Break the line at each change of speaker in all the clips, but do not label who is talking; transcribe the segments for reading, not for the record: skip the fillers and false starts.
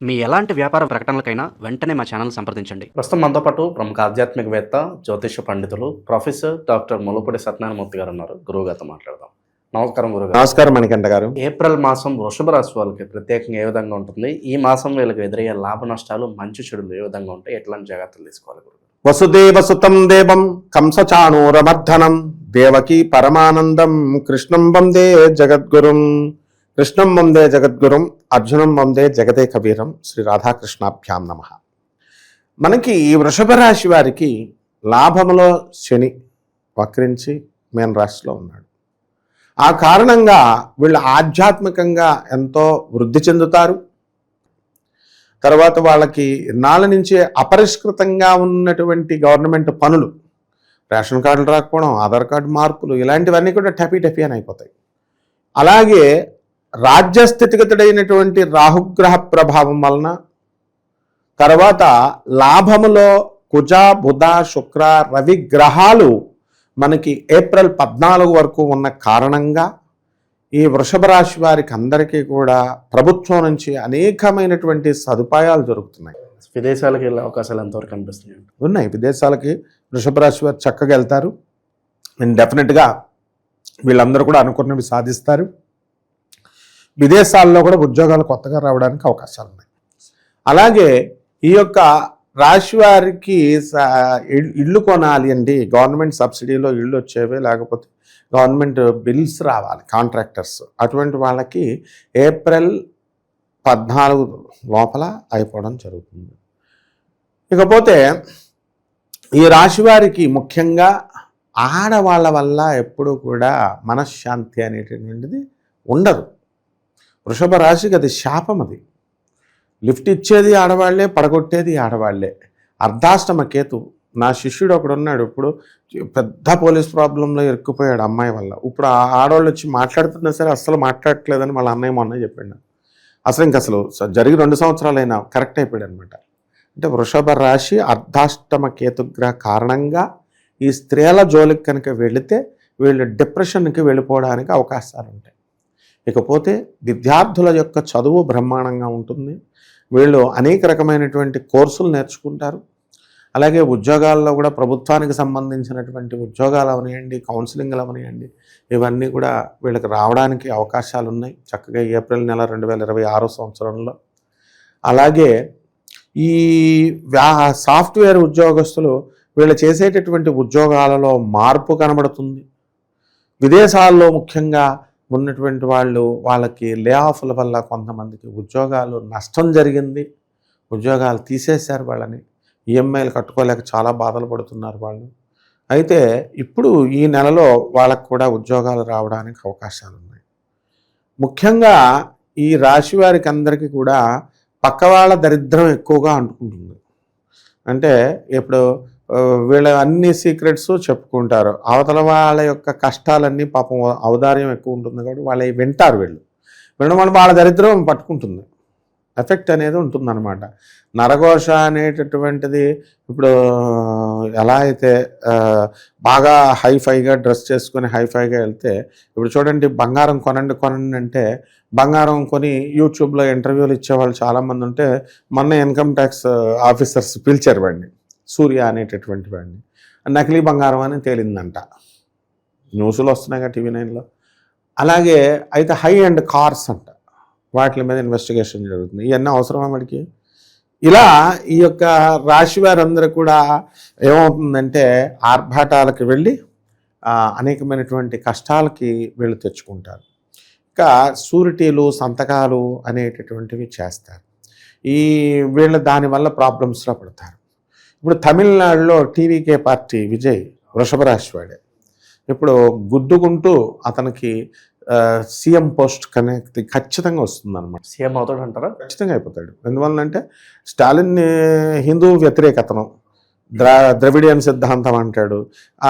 మీ ఎలాంటి వ్యాపార ప్రకటనలకైనా వెంటనే మా ఛానల్ సంప్రదించండి.
ప్రస్తుతం మనతో పాటు ప్రముఖ ఆధ్యాత్మికవేత్త, జ్యోతిష పండితులు ప్రొఫెసర్ డాక్టర్ ముల్లపూడి సత్యనారాయణమూర్తి గారు ఉన్నారు. గురువుగారితో మాట్లాడదాం. నమస్కారం గురుగారు.
నమస్కారం మణికంఠ గారు.
ఏప్రిల్ మాసం వృషభ రాశి వాళ్ళకి ప్రత్యేకంగా ఏ విధంగా ఉంటుంది? ఈ మాసం వీళ్ళకి ఎదురయ్యే లాభ నష్టాలు, మంచి చెడులు ఏ విధంగా ఉంటాయి? ఎట్లాంటి జాగ్రత్తలు తీసుకోవాలి గురుగారు?
వసుదేవ సుతం దేవం కంసచాణూరమర్ధనం దేవకీ పరమానందం కృష్ణం వందే జగద్గురుం. కృష్ణం వందే జగద్గురుం, అర్జునం వందే జగదే కబీరం. శ్రీ రాధాకృష్ణాభ్యాం నమః. మనకి ఈ వృషభ రాశి వారికి లాభములో శని వక్రించి మీన రాశిలో ఉన్నాడు. ఆ కారణంగా వీళ్ళు ఆధ్యాత్మికంగా ఎంతో వృద్ధి చెందుతారు. తర్వాత వాళ్ళకి ఇన్నాళ్ళ నుంచే అపరిష్కృతంగా ఉన్నటువంటి గవర్నమెంట్ పనులు, రేషన్ కార్డులు రాకపోవడం, ఆధార్ కార్డు మార్పులు, ఇలాంటివన్నీ కూడా టపీ అని అయిపోతాయి. అలాగే రాజ్యస్థితిగతుడైనటువంటి రాహుగ్రహ ప్రభావం వలన, తర్వాత లాభములో కుజ బుధ శుక్ర రవి గ్రహాలు మనకి ఏప్రిల్ 14 వరకు ఉన్న కారణంగా ఈ వృషభ రాశి వారికి అందరికీ కూడా ప్రభుత్వం నుంచి అనేకమైనటువంటి సదుపాయాలు దొరుకుతున్నాయి.
విదేశాలకు వెళ్ళే అవకాశాలు ఎంతవరకు కనిపిస్తున్నాయి?
ఉన్నాయి. విదేశాలకి వృషభ రాశి వారు చక్కగా వెళ్తారు. అండ్ డెఫినెట్గా వీళ్ళందరూ కూడా అనుకున్నవి సాధిస్తారు. విదేశాల్లో కూడా ఉద్యోగాలు కొత్తగా రావడానికి అవకాశాలు ఉన్నాయి. అలాగే ఈ యొక్క రాశి వారికి ఇళ్ళు కొనాలి అండి, గవర్నమెంట్ సబ్సిడీలో ఇళ్ళు వచ్చేవి, లేకపోతే గవర్నమెంట్ బిల్స్ రావాలి, కాంట్రాక్టర్స్, అటువంటి వాళ్ళకి ఏప్రిల్ 14 లోపల అయిపోవడం జరుగుతుంది. ఇకపోతే ఈ రాశి వారికి ముఖ్యంగా ఆడవాళ్ళ వల్ల ఎప్పుడూ కూడా మనశ్శాంతి అనేటటువంటిది ఉండదు. వృషభ రాశికి అది శాపం. అది లిఫ్ట్ ఇచ్చేది ఆడవాళ్లే, పడగొట్టేది ఆడవాళ్లే. అర్ధాష్టమ కేతు. నా శిష్యుడు ఒకడున్నాడు, ఇప్పుడు పెద్ద పోలీస్ ప్రాబ్లంలో ఇరుక్కుపోయాడు అమ్మాయి వల్ల. ఇప్పుడు ఆ ఆడవాళ్ళు వచ్చి మాట్లాడుతున్నా సరే అస్సలు మాట్లాడట్లేదని వాళ్ళ అన్నయ్య మొన్న చెప్పాడు. అసలు జరిగి 2 సంవత్సరాలైనా కరెక్ట్ అయిపోయాడు అనమాట. అంటే వృషభ రాశి అర్ధాష్టమ కేతుగ్రహ కారణంగా ఈ స్త్రీల జోలికి కనుక వెళితే వీళ్ళు డిప్రెషన్కి వెళ్ళిపోవడానికి అవకాశాలు ఉంటాయి. ఇకపోతే విద్యార్థుల యొక్క చదువు బ్రహ్మాండంగా ఉంటుంది. వీళ్ళు అనేక రకమైనటువంటి కోర్సులు నేర్చుకుంటారు. అలాగే ఉద్యోగాల్లో కూడా ప్రభుత్వానికి సంబంధించినటువంటి ఉద్యోగాలు అవనియండి, కౌన్సిలింగ్లు అవనియండి, ఇవన్నీ కూడా వీళ్ళకి రావడానికి అవకాశాలు ఉన్నాయి చక్కగా ఏప్రిల్ నెల 2026 సంవత్సరంలో. అలాగే ఈ సాఫ్ట్వేర్ ఉద్యోగస్తులు వీళ్ళు చేసేటటువంటి ఉద్యోగాలలో మార్పు కనబడుతుంది. విదేశాల్లో ముఖ్యంగా ఉన్నటువంటి వాళ్ళకి లే ఆఫ్ల వల్ల కొంతమందికి ఉద్యోగాలు నష్టం జరిగింది. ఉద్యోగాలు తీసేశారు వాళ్ళని. ఈఎంఐలు కట్టుకోలేక చాలా బాధలు పడుతున్నారు వాళ్ళు. అయితే ఇప్పుడు ఈ నెలలో వాళ్ళకు కూడా ఉద్యోగాలు రావడానికి అవకాశాలు ఉన్నాయి. ముఖ్యంగా ఈ రాశి వారికి అందరికీ కూడా పక్క వాళ్ళ దరిద్రం ఎక్కువగా అంటుకుంటుంది. అంటే ఇప్పుడు వీళ్ళ అన్ని సీక్రెట్స్ చెప్పుకుంటారు. అవతల వాళ్ళ యొక్క కష్టాలన్నీ పాపం ఔదార్యం ఎక్కువ ఉంటుంది కాబట్టి వాళ్ళు వింటారు. వినడం వల్ల వాళ్ళ దరిద్రం పట్టుకుంటుంది, ఎఫెక్ట్ అనేది ఉంటుందన్నమాట. నరఘోష అనేటటువంటిది ఇప్పుడు ఎలా అయితే బాగా హైఫైగా డ్రెస్ చేసుకొని హైఫైగా వెళ్తే, ఇప్పుడు చూడండి బంగారం కొనండి అంటే బంగారం కొని యూట్యూబ్లో ఇంటర్వ్యూలు ఇచ్చేవాళ్ళు చాలామంది ఉంటే, మొన్న ఇన్కమ్ ట్యాక్స్ ఆఫీసర్స్ పిలిచారు వాడిని, సూర్య అనేటటువంటి వాడిని. నకిలీ బంగారం అని తేలిందంట, న్యూస్లో వస్తున్నాయి టీవీ 9లో. అలాగే అయితే హై అండ్ కార్స్ అంట, వాటి మీద ఇన్వెస్టిగేషన్ జరుగుతుంది. ఇవన్నీ అవసరమా మనకి? ఇలా ఈ యొక్క రాశి వారందరూ కూడా ఏమవుతుందంటే ఆర్భాటాలకు వెళ్ళి అనేకమైనటువంటి కష్టాలకి వీళ్ళు తెచ్చుకుంటారు. ఇంకా సూరిటీలు, సంతకాలు అనేటటువంటివి చేస్తారు. వీళ్ళు దానివల్ల ప్రాబ్లమ్స్లో పడతారు. ఇప్పుడు తమిళనాడులో టీవీకే పార్టీ విజయ్ వృషభ రాశి వాడే. ఇప్పుడు గుద్దుకుంటూ అతనికి సీఎం పోస్ట్ ఖచ్చితంగా వస్తుందన్నమాట.
సీఎం అవుతాడు అంటారా?
ఖచ్చితంగా అయిపోతాడు. ఎందువల్లంటే స్టాలిన్ హిందూ వ్యతిరేకతను, ద్రవిడియన్ సిద్ధాంతం అంటాడు.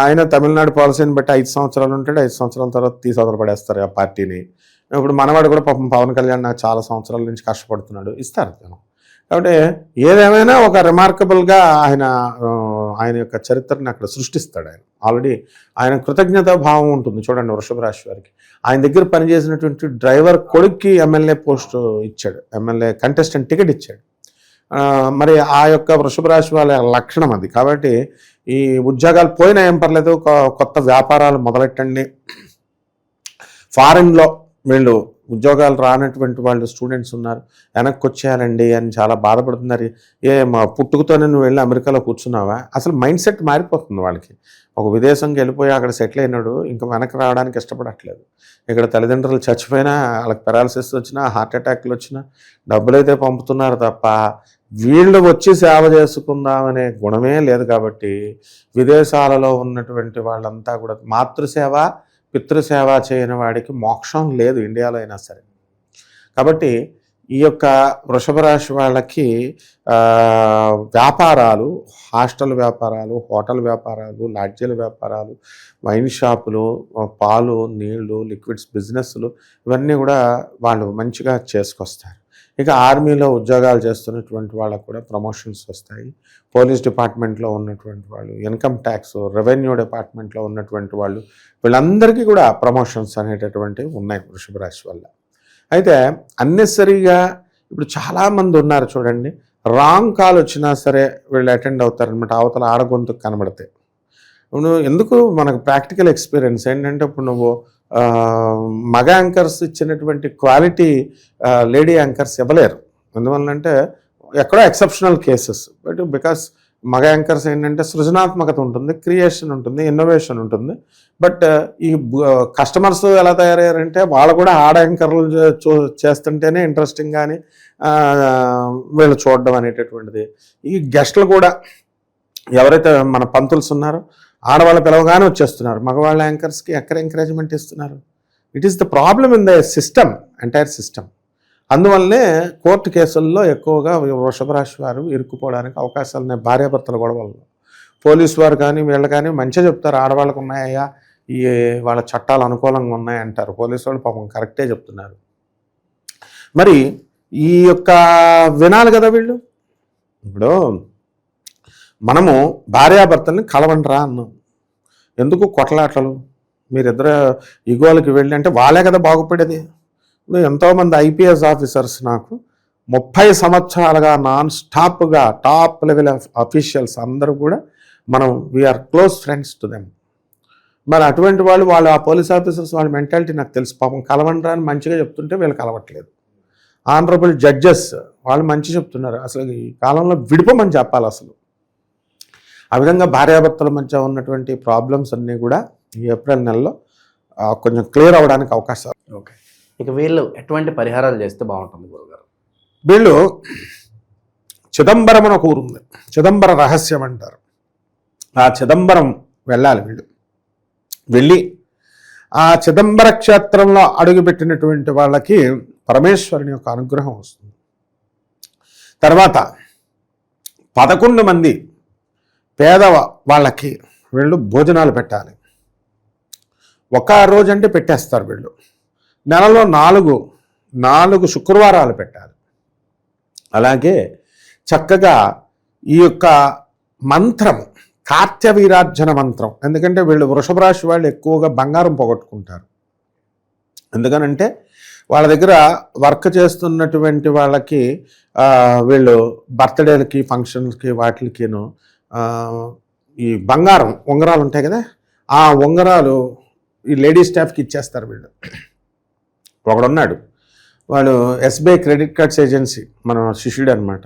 ఆయన తమిళనాడు పాలసీని బట్టి 5 సంవత్సరాలు ఉంటాడు. 5 సంవత్సరాల తర్వాత తీసి పడేస్తారు ఆ పార్టీని. ఇప్పుడు మనవాడు కూడా పాపం పవన్ కళ్యాణ్ చాలా సంవత్సరాల నుంచి కష్టపడుతున్నాడు, ఇస్తారు జనం. కాబట్టి ఏదేమైనా ఒక రిమార్కబుల్గా ఆయన యొక్క చరిత్రని అక్కడ సృష్టిస్తాడు. ఆయన ఆల్రెడీ ఆయన కృతజ్ఞతా భావం ఉంటుంది. చూడండి, వృషభ రాశి వారికి ఆయన దగ్గర పనిచేసినటువంటి డ్రైవర్ కొడుక్కి ఎమ్మెల్యే పోస్ట్ ఇచ్చాడు, ఎమ్మెల్యే కంటెస్టెంట్ టికెట్ ఇచ్చాడు. మరి ఆ యొక్క వృషభ రాశి వాళ్ళ లక్షణం అది. కాబట్టి ఈ ఉద్యోగాలు పోయినా ఏం పర్లేదు, కొత్త వ్యాపారాలు మొదలెట్టండి. ఫారిన్లో వీళ్ళు ఉద్యోగాలు రానటువంటి వాళ్ళు స్టూడెంట్స్ ఉన్నారు, వెనక్కి వచ్చేయాలండి అని చాలా బాధపడుతున్నారు. మా పుట్టుకతోనే నువ్వు వెళ్ళి అమెరికాలో కూర్చున్నావా? అసలు మైండ్ సెట్ మారిపోతుంది వాళ్ళకి. ఒక విదేశంకి వెళ్ళిపోయి అక్కడ సెటిల్ అయినాడు ఇంకా వెనక్కి రావడానికి ఇష్టపడట్లేదు. ఇక్కడ తల్లిదండ్రులు చచ్చిపోయినా, వాళ్ళకి పెరాలసిస్ వచ్చినా, హార్ట్ అటాక్లు వచ్చినా డబ్బులైతే పంపుతున్నారు తప్ప వీళ్ళు వచ్చి సేవ చేసుకుందామనే గుణమే లేదు. కాబట్టి విదేశాలలో ఉన్నటువంటి వాళ్ళంతా కూడా మాతృసేవ పితృసేవ చేయని వాడికి మోక్షం లేదు ఇండియాలో అయినా సరే. కాబట్టి ఈ యొక్క వృషభ రాశి వాళ్ళకి వ్యాపారాలు, హాస్టల్ వ్యాపారాలు, హోటల్ వ్యాపారాలు, లాడ్జీల వ్యాపారాలు, వైన్ షాపులు, పాలు నీళ్లు, లిక్విడ్స్ బిజినెస్లు ఇవన్నీ కూడా వాళ్ళు మంచిగా చేసుకొస్తారు. ఇక ఆర్మీలో ఉద్యోగాలు చేస్తున్నటువంటి వాళ్ళకు కూడా ప్రమోషన్స్ వస్తాయి. పోలీస్ డిపార్ట్మెంట్లో ఉన్నటువంటి వాళ్ళు, ఇన్కమ్ ట్యాక్స్, రెవెన్యూ డిపార్ట్మెంట్లో ఉన్నటువంటి వాళ్ళు, వీళ్ళందరికీ కూడా ప్రమోషన్స్ అనేటటువంటివి ఉన్నాయి వృషభ రాశి వల్ల. అయితే అన్నెసరీగా ఇప్పుడు చాలామంది ఉన్నారు చూడండి, రాంగ్ కాల్ వచ్చినా సరే వీళ్ళు అటెండ్ అవుతారనమాట. అవతల ఆడగొంతుకు కనబడితే నువ్వు ఎందుకు, మనకు ప్రాక్టికల్ ఎక్స్పీరియన్స్ ఏంటంటే, ఇప్పుడు నువ్వు మగ యాంకర్స్ ఇచ్చినటువంటి క్వాలిటీ లేడీ యాంకర్స్ ఇవ్వలేరు. ఎందువల్లంటే ఎక్కడో ఎక్సెప్షనల్ కేసెస్. బట్ బికాస్ మగ యాంకర్స్ ఏంటంటే సృజనాత్మకత ఉంటుంది, క్రియేషన్ ఉంటుంది, ఇన్నోవేషన్ ఉంటుంది. బట్ ఈ కస్టమర్స్ ఎలా తయారయ్యారంటే వాళ్ళు కూడా ఆడ యాంకర్లు చేస్తుంటేనే ఇంట్రెస్టింగ్ కానీ వీళ్ళు చూడడం అనేటటువంటిది. ఈ గెస్టులు కూడా ఎవరైతే మన పంతుల్స్ ఉన్నారో ఆడవాళ్ళు పిలవగానే వచ్చేస్తున్నారు. మగవాళ్ళ యాంకర్స్కి ఎక్కడ ఎంకరేజ్మెంట్ ఇస్తున్నారు? It is the problem in the system, entire system. అందువల్లనే కోర్టు కేసుల్లో ఎక్కువగా వృషభ రాశి వారు ఇరుక్కుపోవడానికి అవకాశాలు ఉన్నాయి. భార్యాభర్తల గొడవల్లో పోలీసు వారు కానీ వీళ్ళు కానీ మంచిగా చెప్తారు, ఆడవాళ్ళకు ఉన్నాయా ఈ వాళ్ళ చట్టాలు అనుకూలంగా ఉన్నాయంటారు. పోలీసు వాళ్ళు పాపం కరెక్టే చెప్తున్నారు. మరి ఈ యొక్క వినాలి కదా వీళ్ళు. ఇప్పుడు మనము భార్యాభర్తల్ని కలవంటరా అన్నాం, ఎందుకు కొట్లాటలు? మీరిద్దరు ఇగోలకి వెళ్ళి అంటే వాళ్ళే కదా బాగుపడేది. ఇప్పుడు ఎంతోమంది ఐపీఎస్ ఆఫీసర్స్ నాకు 30 సంవత్సరాలుగా నాన్ స్టాప్గా టాప్ లెవెల్ అఫీషియల్స్ అందరూ కూడా మనం we are close friends to them. మరి అటువంటి వాళ్ళు ఆ పోలీస్ ఆఫీసర్స్ వాళ్ళ మెంటాలిటీ నాకు తెలుసు. పాపం కలవంటరా అని మంచిగా చెప్తుంటే వీళ్ళు కలవట్లేదు. ఆనరబుల్ జడ్జెస్ వాళ్ళు మంచి చెప్తున్నారు, అసలు ఈ కాలంలో విడిపోమని చెప్పాలి అసలు. ఆ విధంగా భార్యాభర్తల మధ్య ఉన్నటువంటి ప్రాబ్లమ్స్ అన్నీ కూడా ఈ ఏప్రిల్ నెలలో కొంచెం క్లియర్ అవ్వడానికి అవకాశాలు.
ఓకే, ఇక వీళ్ళు ఎటువంటి పరిహారాలు చేస్తే బాగుంటుంది గురుగారు?
వీళ్ళు చిదంబరం అని ఒక ఊరు ఉంది, చిదంబర రహస్యం అంటారు. ఆ చిదంబరం వెళ్ళాలి వీళ్ళు. వెళ్ళి ఆ చిదంబర క్షేత్రంలో అడుగుపెట్టినటువంటి వాళ్ళకి పరమేశ్వరుని యొక్క అనుగ్రహం వస్తుంది. తర్వాత 11 మంది పేద వాళ్ళకి వీళ్ళు భోజనాలు పెట్టాలి. ఒక రోజు అంటే పెట్టేస్తారు వీళ్ళు. నెలలో 4 శుక్రవారాలు పెట్టాలి. అలాగే చక్కగా ఈ యొక్క మంత్రం, కార్త్యవీరార్జన మంత్రం, ఎందుకంటే వీళ్ళు వృషభ రాశి వాళ్ళు ఎక్కువగా బంగారం పోగొట్టుకుంటారు. ఎందుకనంటే వాళ్ళ దగ్గర వర్క్ చేస్తున్నటువంటి వాళ్ళకి వీళ్ళు బర్త్డేలకి, ఫంక్షన్స్కి, వాటికిను ఈ బంగారం ఉంగరాలు ఉంటాయి కదా, ఆ ఉంగరాలు ఈ లేడీ స్టాఫ్కి ఇచ్చేస్తారు వీళ్ళు. ఒకడున్నాడు, వాడు ఎస్బీఐ క్రెడిట్ కార్డ్స్ ఏజెన్సీ మన శిష్యుడు అనమాట.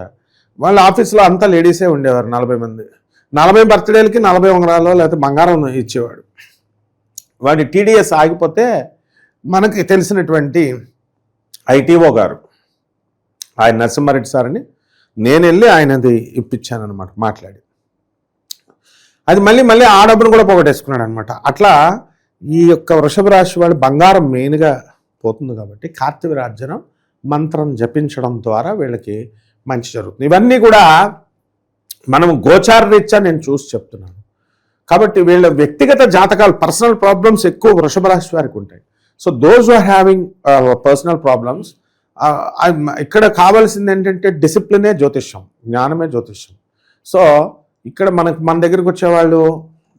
వాళ్ళ ఆఫీస్లో అంతా లేడీసే ఉండేవారు, 40 మంది. 40 బర్త్డేలకి 40 ఉంగరాలు లేకపోతే బంగారం ఇచ్చేవాడు. వాడి టీడీఎస్ ఆగిపోతే మనకి తెలిసినటువంటి ఐటీఓ గారు, ఆయన నరసింహారెడ్డి సార్ అని, నేను వెళ్ళి ఆయనది ఇప్పించాను అనమాట మాట్లాడి. అది మళ్ళీ ఆ డబ్బును కూడా పోగొట్టేసుకున్నాడు అనమాట. అట్లా ఈ యొక్క వృషభ రాశి వాళ్ళు బంగారం మెయిన్గా పోతుంది కాబట్టి కార్తవీర్యార్జనం మంత్రం జపించడం ద్వారా వీళ్ళకి మంచి జరుగుతుంది. ఇవన్నీ కూడా మనం గోచార రీత్యా నేను చూసి చెప్తున్నాను. కాబట్టి వీళ్ళ వ్యక్తిగత జాతకాలు, పర్సనల్ ప్రాబ్లమ్స్ ఎక్కువ వృషభ రాశి వారికి ఉంటాయి. So those are having personal problems, ఇక్కడ కావాల్సింది ఏంటంటే డిసిప్లినే జ్యోతిష్యం, జ్ఞానమే జ్యోతిష్యం. సో ఇక్కడ మన దగ్గరికి వచ్చేవాళ్ళు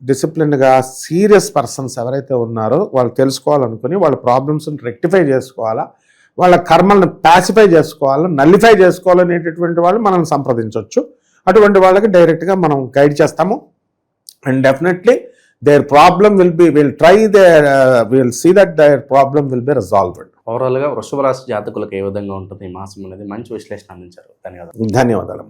డిసిప్లిన్గా సీరియస్ పర్సన్స్ ఎవరైతే ఉన్నారో వాళ్ళు తెలుసుకోవాలనుకుని వాళ్ళ ప్రాబ్లమ్స్ని రెక్టిఫై చేసుకోవాలా, వాళ్ళ కర్మల్ని ప్యాసిఫై చేసుకోవాలా, నల్లిఫై చేసుకోవాలనేటటువంటి వాళ్ళు మనల్ని సంప్రదించవచ్చు. అటువంటి వాళ్ళకి డైరెక్ట్గా మనం గైడ్ చేస్తాము. And definitely their problem will see that their problem will be resolved.
ఓవరాల్గా వృషభ రాశి జాతకులకు ఏ విధంగా ఉంటుంది ఈ మాసం అనేది మంచి విశ్లేషణ అందించారు. ధన్యవాదాలు.
ధన్యవాదాలు.